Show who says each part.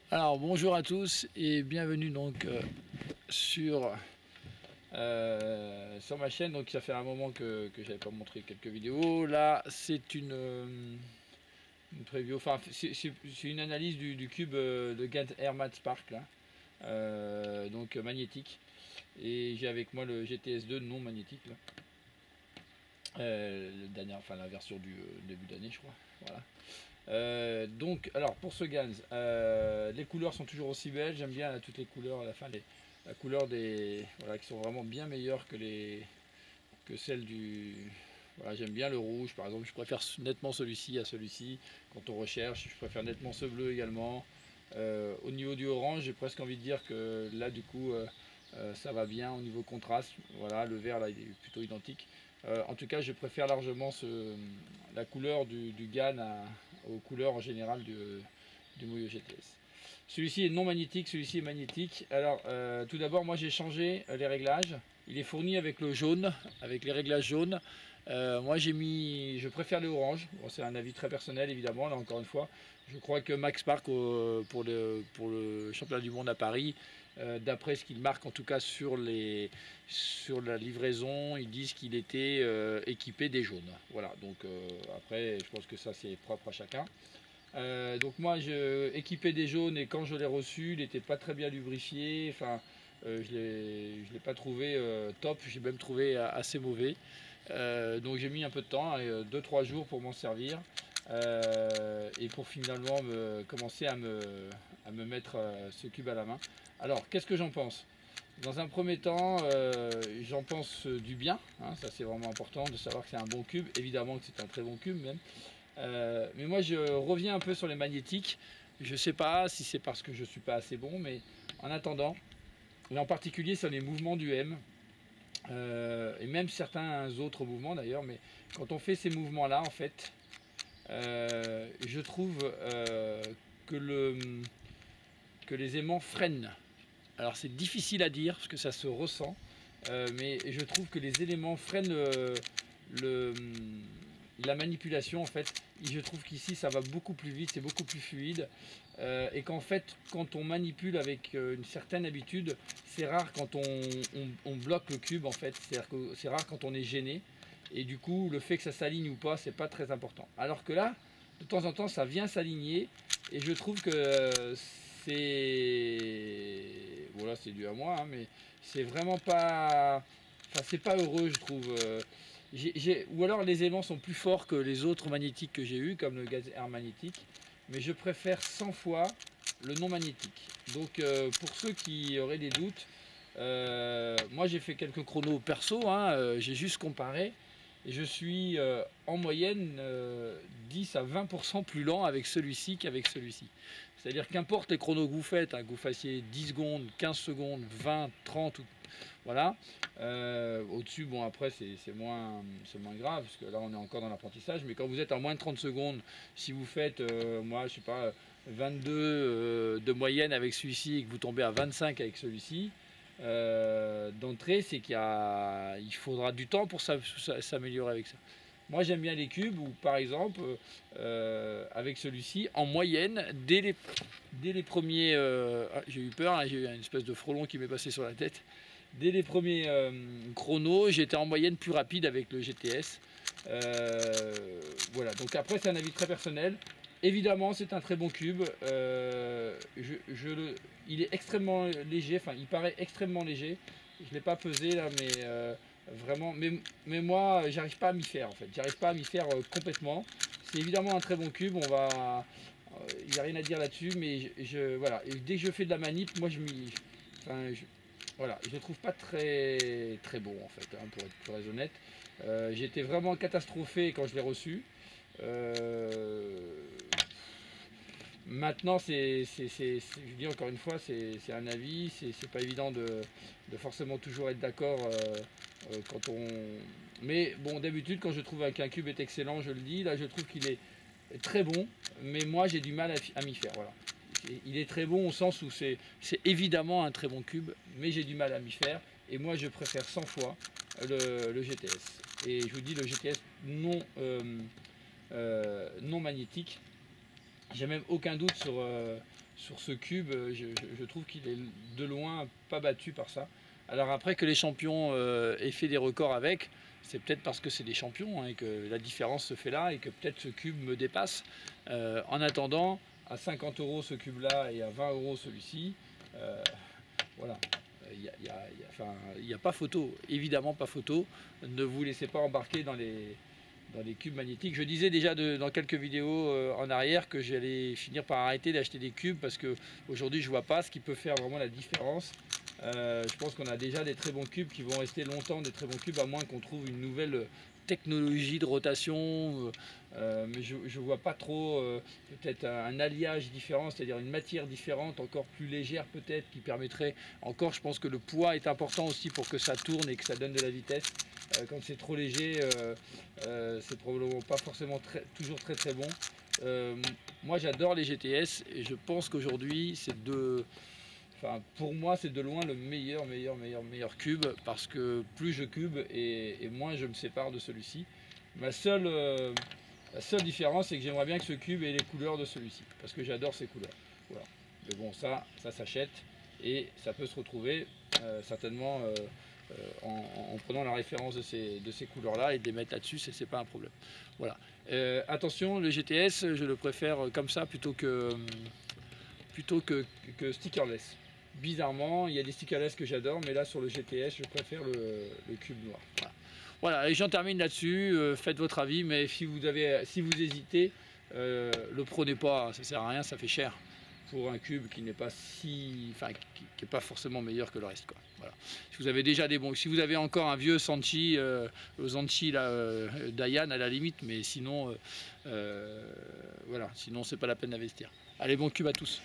Speaker 1: Alors bonjour à tous et bienvenue donc sur ma chaîne. Donc ça fait un moment que j'avais pas montré quelques vidéos. Là c'est une preview, enfin c'est une analyse du cube de GAN Airmat Spark là, donc magnétique. Et j'ai avec moi le GTS2 non magnétique là. Enfin la version du début d'année je crois. Voilà. Donc, alors pour ce Gans, les couleurs sont toujours aussi belles. J'aime bien là, toutes les couleurs à la fin, la couleur des, voilà, qui sont vraiment bien meilleures que celles du. Voilà, j'aime bien le rouge, par exemple. Je préfère nettement celui-ci à celui-ci. Quand on recherche, je préfère nettement ce bleu également. Au niveau du orange, j'ai presque envie de dire que là, du coup, ça va bien au niveau contraste. Voilà, le vert là, il est plutôt identique. En tout cas, je préfère largement la couleur du GAN aux couleurs en général du Moyo GTS. Celui-ci est non magnétique, celui-ci est magnétique. Alors, tout d'abord, moi j'ai changé les réglages. Il est fourni avec le jaune, avec les réglages jaunes. Moi je préfère les oranges. Bon, c'est un avis très personnel évidemment, là encore une fois. Je crois que Max Park pour le championnat du monde à Paris, d'après ce qu'il marque en tout cas sur la livraison, ils disent qu'il était équipé des jaunes. Voilà, donc après je pense que ça c'est propre à chacun. Donc moi, équipé des jaunes, et quand je l'ai reçu, il n'était pas très bien lubrifié. Enfin, je l'ai pas trouvé top. J'ai même trouvé assez mauvais. Donc j'ai mis un peu de temps, 2-3 jours pour m'en servir, et pour finalement commencer à me mettre ce cube à la main. Alors, qu'est-ce que j'en pense? Dans un premier temps, j'en pense du bien, hein, ça c'est vraiment important de savoir que c'est un bon cube, évidemment que c'est un très bon cube même. Mais moi, je reviens un peu sur les magnétiques. Je ne sais pas si c'est parce que je ne suis pas assez bon, mais en attendant, et en particulier sur les mouvements du M, et même certains autres mouvements d'ailleurs, mais quand on fait ces mouvements-là, en fait, je trouve que, que les aimants freinent. Alors c'est difficile à dire parce que ça se ressent, mais je trouve que les éléments freinent le, la manipulation en fait. Je trouve qu'ici ça va beaucoup plus vite, c'est beaucoup plus fluide, et qu'en fait quand on manipule avec une certaine habitude, c'est rare quand on bloque le cube en fait, c'est-à-dire que c'est rare quand on est gêné, et du coup le fait que ça s'aligne ou pas c'est pas très important. Alors que là, de temps en temps ça vient s'aligner, et je trouve que c'est, voilà, c'est dû à moi, hein, mais c'est vraiment pas, enfin c'est pas heureux je trouve. Ou alors les aimants sont plus forts que les autres magnétiques que j'ai eu, comme le gaz air magnétique, mais je préfère 100 fois le non magnétique. Donc pour ceux qui auraient des doutes, moi j'ai fait quelques chronos perso, hein, j'ai juste comparé, et je suis en moyenne 10 à 20% plus lent avec celui-ci qu'avec celui-ci. C'est-à-dire qu'importe les chronos que vous faites, hein, que vous fassiez 10 secondes, 15 secondes, 20, 30, voilà. Au-dessus, bon après c'est moins grave, parce que là on est encore dans l'apprentissage, mais quand vous êtes en moins de 30 secondes, si vous faites, moi je sais pas, 22 de moyenne avec celui-ci et que vous tombez à 25 avec celui-ci, d'entrée, c'est il faudra du temps pour s'améliorer avec ça. Moi j'aime bien les cubes où par exemple avec celui-ci en moyenne dès les premiers j'ai eu peur, hein, j'ai eu une espèce de frelon qui m'est passé sur la tête. Dès les premiers chronos, j'étais en moyenne plus rapide avec le GTS. Voilà, donc après c'est un avis très personnel. Évidemment, c'est un très bon cube. Il est extrêmement léger, enfin, il paraît extrêmement léger. Je ne l'ai pas pesé là, mais vraiment. Mais moi, j'arrive pas à m'y faire en fait. J'arrive pas à m'y faire complètement. C'est évidemment un très bon cube. Il n'y a rien à dire là-dessus, mais voilà. Et dès que je fais de la manip, moi, enfin, voilà, je le trouve pas très bon en fait, hein, pour être honnête. J'étais vraiment catastrophé quand je l'ai reçu. Euh, Maintenant, je dis encore une fois, c'est un avis, c'est pas évident de forcément toujours être d'accord quand on. Mais bon, d'habitude, quand je trouve qu'un cube est excellent, je le dis. Là, je trouve qu'il est très bon, mais moi, j'ai du mal à m'y faire. Voilà. Il est très bon au sens où c'est évidemment un très bon cube, mais j'ai du mal à m'y faire. Et moi, je préfère 100 fois le GTS. Et je vous dis, le GTS non magnétique. J'ai même aucun doute sur ce cube, je trouve qu'il est de loin pas battu par ça. Alors après que les champions aient fait des records avec, c'est peut-être parce que c'est des champions hein, et que la différence se fait là et que peut-être ce cube me dépasse. En attendant, à 50 € ce cube-là et à 20 € celui-ci, voilà. Il n'y a pas photo, évidemment pas photo. Ne vous laissez pas embarquer dans les cubes magnétiques. Je disais déjà dans quelques vidéos en arrière que j'allais finir par arrêter d'acheter des cubes parce qu'aujourd'hui je ne vois pas ce qui peut faire vraiment la différence. Je pense qu'on a déjà des très bons cubes qui vont rester longtemps, des très bons cubes, à moins qu'on trouve une nouvelle technologie de rotation. Mais je ne vois pas trop peut-être un alliage différent, c'est-à-dire une matière différente, encore plus légère peut-être, qui permettrait encore, je pense que le poids est important aussi pour que ça tourne et que ça donne de la vitesse. Quand c'est trop léger, c'est probablement pas forcément toujours très bon. Moi j'adore les GTS et je pense qu'aujourd'hui pour moi c'est de loin le meilleur cube parce que plus je cube et moins je me sépare de celui-ci. La seule différence c'est que j'aimerais bien que ce cube ait les couleurs de celui-ci parce que j'adore ces couleurs. Voilà. Mais bon ça s'achète et ça peut se retrouver certainement en prenant la référence de ces couleurs-là et de les mettre là-dessus, c'est pas un problème. Voilà. Attention, le GTS, je le préfère comme ça plutôt que stickerless. Bizarrement, il y a des stickerless que j'adore, mais là sur le GTS, je préfère le cube noir. Voilà, et j'en termine là-dessus. Faites votre avis, mais si vous hésitez, le prenez pas, ça sert à rien, ça fait cher pour un cube qui n'est pas qui est pas forcément meilleur que le reste, quoi. Voilà. Si vous avez déjà si vous avez encore un vieux Sanchi, Zanchi Dayan à la limite, mais sinon, voilà, sinon c'est pas la peine d'investir. Allez, bon cube à tous.